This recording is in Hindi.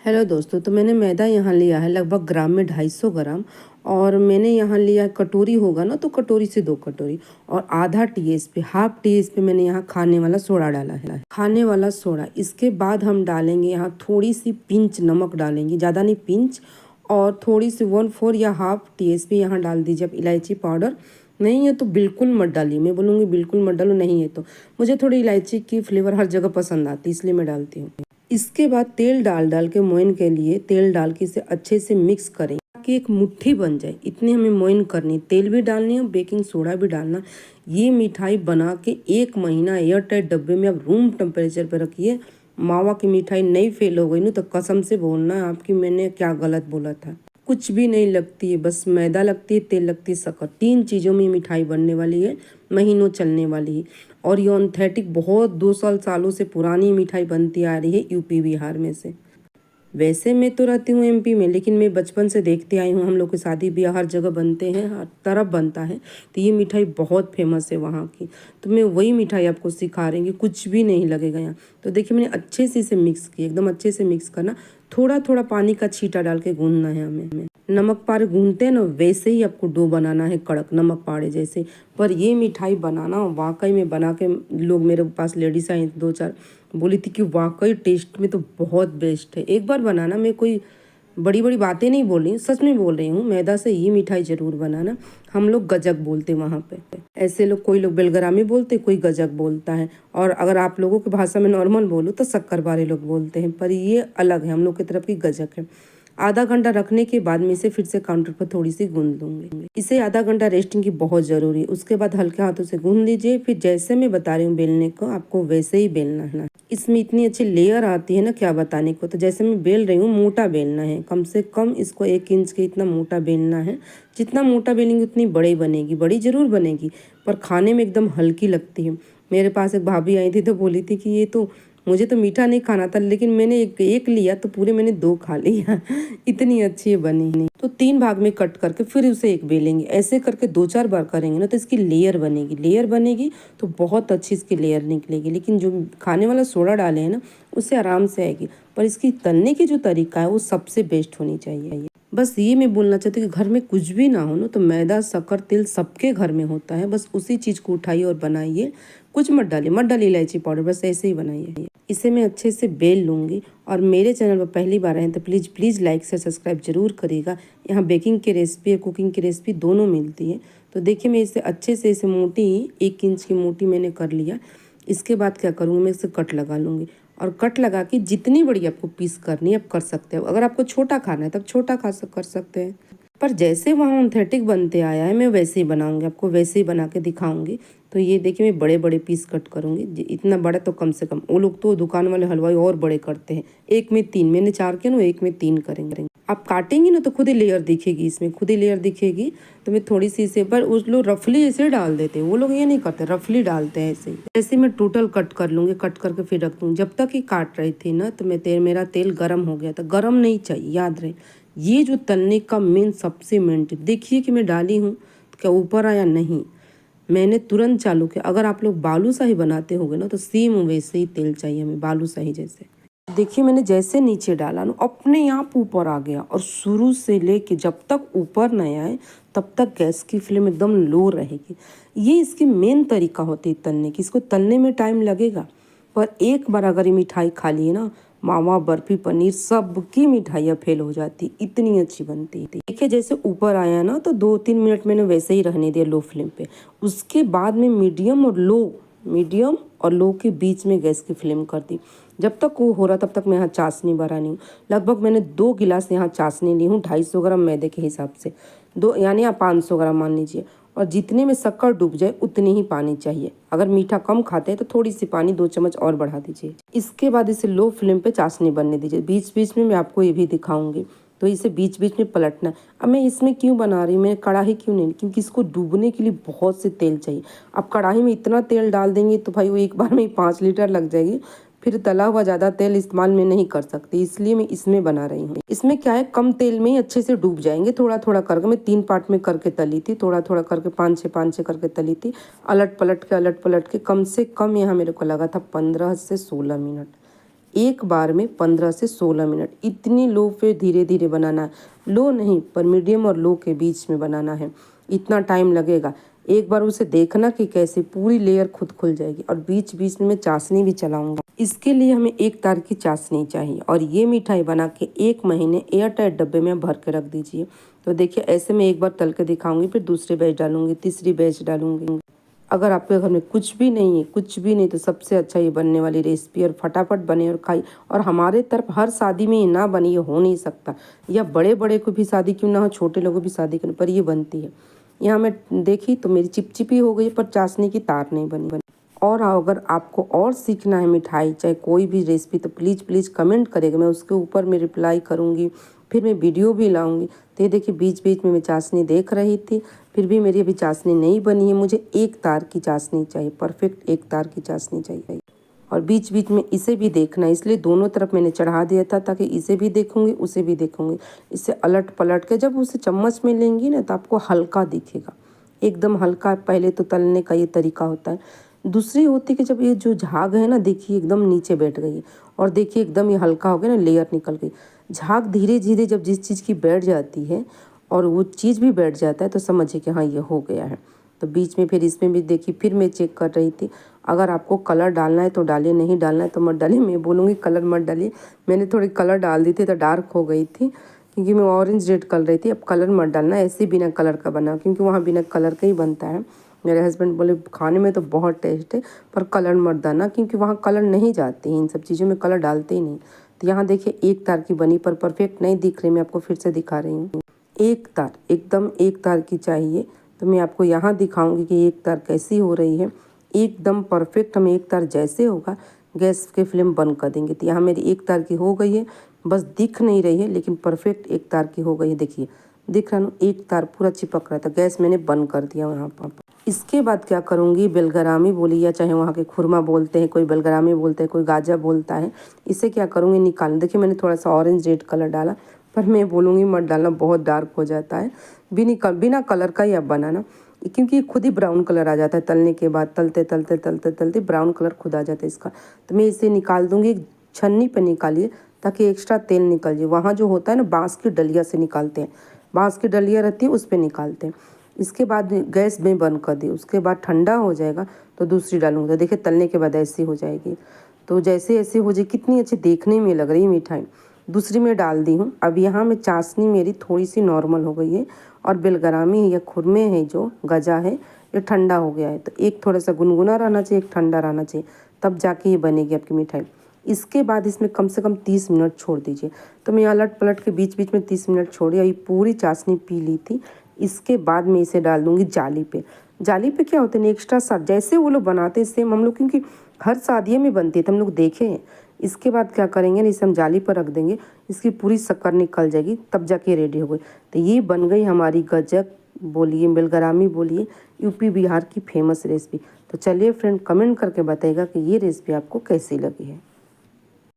हेलो दोस्तों, तो मैंने मैदा यहाँ लिया है लगभग ग्राम में 250 ग्राम। और मैंने यहाँ लिया कटोरी होगा ना, तो कटोरी से 2 कटोरी और आधा टीएसपी हाफ टीएसपी मैंने यहाँ खाने वाला सोडा डाला है, खाने वाला सोडा। इसके बाद हम डालेंगे यहाँ थोड़ी सी पिंच नमक डालेंगे, ज़्यादा नहीं पिंच। और थोड़ी सी 1/4 या हाफ टीएसपी यहाँ डाल दीजिए। अब इलायची पाउडर नहीं है तो बिल्कुल मत डालिए, मैं बोलूँगी बिल्कुल मत डालो, नहीं है तो। मुझे थोड़ी इलायची की फ्लेवर हर जगह पसंद आती है, इसलिए मैं डालती हूँ। इसके बाद तेल डाल के मोइन के लिए तेल डाल के इसे अच्छे से मिक्स करें ताकि एक मुट्ठी बन जाए। इतनी हमें मोइन करनी, तेल भी डालनी है, बेकिंग सोडा भी डालना। ये मिठाई बना के 1 महीना एयर टाइट डब्बे में आप रूम टेम्परेचर पर रखिए। मावा की मिठाई नहीं फेल हो गई ना तो कसम से बोलना आपकी मैंने क्या गलत बोला था। कुछ भी नहीं लगती है, बस मैदा लगती है, तेल लगती है, शक्कर। 3 चीज़ों में मिठाई बनने वाली है, महीनों चलने वाली है। और ये ऑथेंटिक बहुत 2 सालों से पुरानी मिठाई बनती आ रही है यूपी बिहार में से। वैसे मैं तो रहती हूँ एमपी में, लेकिन मैं बचपन से देखते आई हूँ, हम लोग के शादी ब्याह हर जगह बनते हैं, हर तरफ बनता है। तो ये मिठाई बहुत फेमस है वहाँ की। तो मैं वही मिठाई आपको सिखा रही हूँ, कुछ भी नहीं लगेगा यहाँ। तो देखिए मैंने अच्छे से इसे मिक्स किया, एकदम अच्छे से मिक्स करना। थोड़ा थोड़ा पानी का छींटा डाल के गूंदना है हमें। नमक पारे गूंदते हैं ना, वैसे ही आपको डो बनाना है, कड़क नमक पारे जैसे। पर ये मिठाई बनाना वाकई में बना के लोग मेरे पास लेडीज आई 2-4 बोली थी कि वाकई टेस्ट में तो बहुत बेस्ट है, एक बार बनाना। मैं कोई बड़ी बड़ी बातें नहीं बोल रही हूँ, सच में बोल रही हूँ। मैदा से ये मिठाई जरूर बनाना। हम लोग गजक बोलते वहाँ पे, ऐसे लोग कोई लोग बेलगरामी बोलते, कोई गजक बोलता है। और अगर आप लोगों की भाषा में नॉर्मल बोलो तो शक्कर बारे लोग बोलते हैं, पर ये अलग है, हम लोग की तरफ की गजक है। आधा घंटा रखने के बाद में इसे फिर से काउंटर पर थोड़ी सी गूंद लूँगी। इसे आधा घंटा रेस्टिंग की बहुत ज़रूरी है। उसके बाद हल्के हाथों से गूंद लीजिए। फिर जैसे मैं बता रही हूँ बेलने को, आपको वैसे ही बेलना है। इसमें इतनी अच्छी लेयर आती है ना, क्या बताने को। तो जैसे मैं बेल रही हूँ, मोटा बेलना है, कम से कम इसको 1 इंच के इतना मोटा बेलना है। जितना मोटा बेलेंगे उतनी बड़ी बनेगी, बड़ी ज़रूर बनेगी, पर खाने में एकदम हल्की लगती है। मेरे पास एक भाभी आई थी तो बोली थी कि ये तो मुझे तो मीठा नहीं खाना था, लेकिन मैंने एक लिया तो पूरे मैंने 2 खा लिया। इतनी अच्छी है बनी नहीं। तो 3 भाग में कट करके फिर उसे एक बेलेंगे। ऐसे करके 2-4 बार करेंगे ना तो इसकी लेयर बनेगी। लेयर बनेगी तो बहुत अच्छी इसकी लेयर निकलेगी। लेकिन जो खाने वाला सोडा डाले हैं ना, उससे आराम से आएगी। पर इसकी तलने की जो तरीका है वो सबसे बेस्ट होनी चाहिए। बस ये मैं बोलना चाहती हूँ कि घर में कुछ भी ना हो ना तो मैदा, शक्कर, तिल सबके घर में होता है। बस उसी चीज़ को उठाइए और बनाइए। कुछ मत डालिए इलायची पाउडर, बस ऐसे ही बनाइए। इसे मैं अच्छे से बेल लूँगी। और मेरे चैनल पर पहली बार आए तो प्लीज़ लाइक से सब्सक्राइब जरूर करिएगा। यहाँ बेकिंग की रेसिपी और कुकिंग की रेसिपी दोनों मिलती है। तो देखिए मैं इसे अच्छे से इसे मोटी 1 इंच की मोटी मैंने कर लिया। इसके बाद क्या करूँगी, मैं इसे कट लगा लूँगी। और कट लगा के जितनी बड़ी आपको पीस करनी है आप कर सकते हो। अगर आपको छोटा खाना है तब छोटा कर सकते हैं। पर जैसे वहाँ ऑथेंटिक बनते आया है मैं वैसे ही बनाऊंगी, आपको वैसे ही बना के दिखाऊंगी। तो ये देखिए मैं बड़े बड़े पीस कट करूँगी। इतना बड़ा तो कम से कम, वो लोग तो दुकान वाले हलवाई और बड़े करते हैं। 1 में 3, मैंने 4 किया ना, 1 में 3 करेंगे। आप काटेंगी ना तो खुद ही लेयर दिखेगी, इसमें खुद ही लेयर दिखेगी। तो मैं थोड़ी सी इसे, पर उस लोग रफली ऐसे डाल देते हैं, वो लोग ये नहीं करते, रफली डालते हैं ऐसे ही। ऐसे मैं टोटल कट कर लूँगी, कट करके फिर रख दूँगी। जब तक ही काट रही थी ना तो मेरा तेल गर्म हो गया था। गर्म नहीं चाहिए, याद रहे। ये जो तलने का मेन सबसे मेन टिप, देखिए कि मैं डाली हूँ तो क्या ऊपर आया, नहीं, मैंने तुरंत चालू किया। अगर आप लोग बालूशाही बनाते होगे ना तो सेम वैसे ही तेल चाहिए हमें, बालूशाही जैसे। देखिए मैंने जैसे नीचे डाला ना अपने आप ऊपर आ गया। और शुरू से लेके जब तक ऊपर नहीं आए तब तक गैस की फ्लेम एकदम लो रहेगी। ये इसकी मेन तरीका होती है तलने की। इसको तलने में टाइम लगेगा, पर एक बार अगर ये मिठाई खा लिए ना, मावा, बर्फी, पनीर, सबकी मिठाइयाँ फेल हो जाती, इतनी अच्छी बनती है। देखिए जैसे ऊपर आया ना तो 2-3 मिनट मैंने वैसे ही रहने दिया लो फ्लेम पे। उसके बाद में मीडियम और लो के बीच में गैस की फ्लेम कर दी। जब तक वो हो रहा तब तक मैं यहाँ चाशनी बना रही हूँ। लगभग मैंने 2 गिलास यहाँ चाशनी ली हूँ, 250 ग्राम मैदे के हिसाब से। 2 यानी आप 500 ग्राम मान लीजिए। और जितने में शक्कर डूब जाए उतनी ही पानी चाहिए। अगर मीठा कम खाते हैं तो थोड़ी सी पानी 2 चम्मच और बढ़ा दीजिए। इसके बाद इसे लो फ्लेम पे चाशनी बनने दीजिए। बीच बीच में मैं आपको ये भी दिखाऊंगी, तो इसे बीच बीच में पलटना। अब मैं इसमें क्यों बना रही हूँ, मैं कढ़ाई क्यों नहीं, क्योंकि इसको डूबने के लिए बहुत से तेल चाहिए। अब कढ़ाई में इतना तेल डाल देंगे तो भाई वो एक बार में 5 लीटर लग जाएगी। फिर तला हुआ ज़्यादा तेल इस्तेमाल में नहीं कर सकती, इसलिए मैं इसमें बना रही हूँ। इसमें क्या है, कम तेल में ही अच्छे से डूब जाएंगे। थोड़ा थोड़ा करके मैं 3 पार्ट में करके तली थी, थोड़ा थोड़ा करके 5-6 करके तली थी। अलट पलट के कम से कम यहाँ मेरे को लगा था 15 से 16 मिनट। एक बार में 15 से 16 मिनट, इतनी लो पे धीरे धीरे बनाना है। लो नहीं पर मीडियम और लो के बीच में बनाना है, इतना टाइम लगेगा। एक बार उसे देखना कि कैसे पूरी लेयर खुद खुल जाएगी। और बीच बीच में मैं चाशनी भी चलाऊंगा। इसके लिए हमें एक तार की चाशनी चाहिए और ये मिठाई बना के 1 महीने एयर टाइट डब्बे में भर के रख दीजिए। तो देखिए ऐसे मैं एक बार तल के दिखाऊंगी, फिर दूसरी बैच डालूंगी, तीसरी बैच डालूंगी। अगर आपके घर में कुछ भी नहीं है, कुछ भी नहीं, तो सबसे अच्छा ये बनने वाली रेसिपी, और फटाफट बने और खाई। और हमारे तरफ हर शादी में ये ना बनी ये हो नहीं सकता, या बड़े बड़े को भी शादी क्यों ना हो, छोटे लोगों भी शादी क्यों, पर ये बनती है। यहाँ मैं देखी तो मेरी चिपचिपी हो गई, पर चाशनी की तार नहीं बनी। और अगर आपको और सीखना है मिठाई, चाहे कोई भी रेसिपी, तो प्लीज़ कमेंट करेगा, मैं उसके ऊपर मैं रिप्लाई करूँगी, फिर मैं वीडियो भी लाऊंगी। तो ये देखिए बीच बीच में मैं चाशनी देख रही थी, फिर भी मेरी अभी चाशनी नहीं बनी है। मुझे एक तार की चाशनी चाहिए, परफेक्ट एक तार की चाशनी चाहिए। और बीच बीच में इसे भी देखना है, इसलिए दोनों तरफ मैंने चढ़ा दिया था, ताकि इसे भी देखूंगी उसे भी देखूंगी। इसे अलट पलट के जब उसे चम्मच में लेंगी ना, तो आपको हल्का दिखेगा, एकदम हल्का। पहले तो तलने का ये तरीका होता है। दूसरी होती है कि जब ये जो झाग है ना, देखिए एकदम नीचे बैठ गई है, और देखिए एकदम ये हल्का हो गया ना, लेयर निकल गई। झाग धीरे धीरे जब जिस चीज़ की बैठ जाती है और वो चीज़ भी बैठ जाता है, तो समझिए कि हाँ ये हो गया है। तो बीच में फिर इसमें भी देखिए, फिर मैं चेक कर रही थी। अगर आपको कलर डालना है तो डालिए, नहीं डालना है तो मत डालिए। मैं बोलूँगी कलर मत डालिए। मैंने थोड़ी कलर डाल दी थी तो डार्क हो गई थी, क्योंकि मैं ऑरेंज रेड कर रही थी। अब कलर मत डालना, ऐसे बिना कलर का बना, क्योंकि वहाँ बिना कलर का ही बनता है। मेरे हस्बैंड बोले खाने में तो बहुत टेस्ट है, पर कलर मत डालना, क्योंकि वहाँ कलर नहीं जाते हैं, इन सब चीज़ों में कलर डालते ही नहीं। तो यहाँ देखिए एक तार की बनी, पर परफेक्ट नहीं दिख रही, मैं आपको फिर से दिखा रही हूँ। एक तार, एकदम एक तार की चाहिए। तो मैं आपको यहाँ दिखाऊंगी कि एक तार कैसी हो रही है, एकदम परफेक्ट। हमें एक तार जैसे होगा, गैस के फ्लेम बंद कर देंगे। तो यहाँ मेरी एक तार की हो गई है, बस दिख नहीं रही है, लेकिन परफेक्ट एक तार की हो गई है। देखिए दिख रहा ना, एक तार पूरा चिपक रहा था। गैस मैंने बंद कर दिया यहाँ पर। इसके बाद क्या करूँगी, बेलगरामी बोली, या चाहे वहाँ के खुरमा बोलते हैं, कोई बेलगरामी बोलते हैं, कोई गाजा बोलता है। इसे क्या करूँगी, निकाल। देखिए मैंने थोड़ा सा ऑरेंज रेड कलर डाला, पर मैं बोलूँगी मत डालना, बहुत डार्क हो जाता है। बिना कलर का ही आप बनाना, क्योंकि खुद ही ब्राउन कलर आ जाता है तलने के बाद। तलते तलते तलते तलते ब्राउन कलर खुद आ जाता है इसका। तो मैं इसे निकाल दूँगी, छन्नी पे निकालिए, ताकि एक्स्ट्रा तेल निकल जाए। वहाँ जो होता है ना, बाँस की डलिया से निकालते हैं, बाँस की डलिया रहती है उस पर निकालते हैं। इसके बाद गैस में बंद कर दी। उसके बाद ठंडा हो जाएगा तो दूसरी डालूंगी। तो देखिए तलने के बाद ऐसी हो जाएगी। तो जैसे ऐसे हो जाए, कितनी अच्छी देखने में लग रही है मिठाई। दूसरी में डाल दी हूँ। अब यहाँ में चाशनी मेरी थोड़ी सी नॉर्मल हो गई है, और बेलगरामी है या खुरमे है, जो गजा है, ये ठंडा हो गया है। तो एक थोड़ा सा गुनगुना रहना चाहिए, एक ठंडा रहना चाहिए, तब जाके ये बनेगी आपकी मिठाई। इसके बाद इसमें कम से कम 30 मिनट छोड़ दीजिए। तो मैं अलट पलट के बीच बीच में 30 मिनट छोड़ी, और ये पूरी चाशनी पी ली थी। इसके बाद मैं इसे डाल दूँगी जाली पे। जाली पे क्या होता है, एक्स्ट्रा सा जैसे वो लोग बनाते हैं सेम हम लोग, क्योंकि हर शादी में बनती है तो हम लोग देखे हैं। इसके बाद क्या करेंगे ना, इसे हम जाली पर रख देंगे, इसकी पूरी शक्कर निकल जाएगी, तब जाके रेडी हो गई। तो ये बन गई हमारी गजक बोलिए, बेलगरामी बोलिए, यूपी बिहार की फेमस रेसिपी। तो चलिए फ्रेंड, कमेंट करके बताइएगा कि ये रेसिपी आपको कैसी लगी है।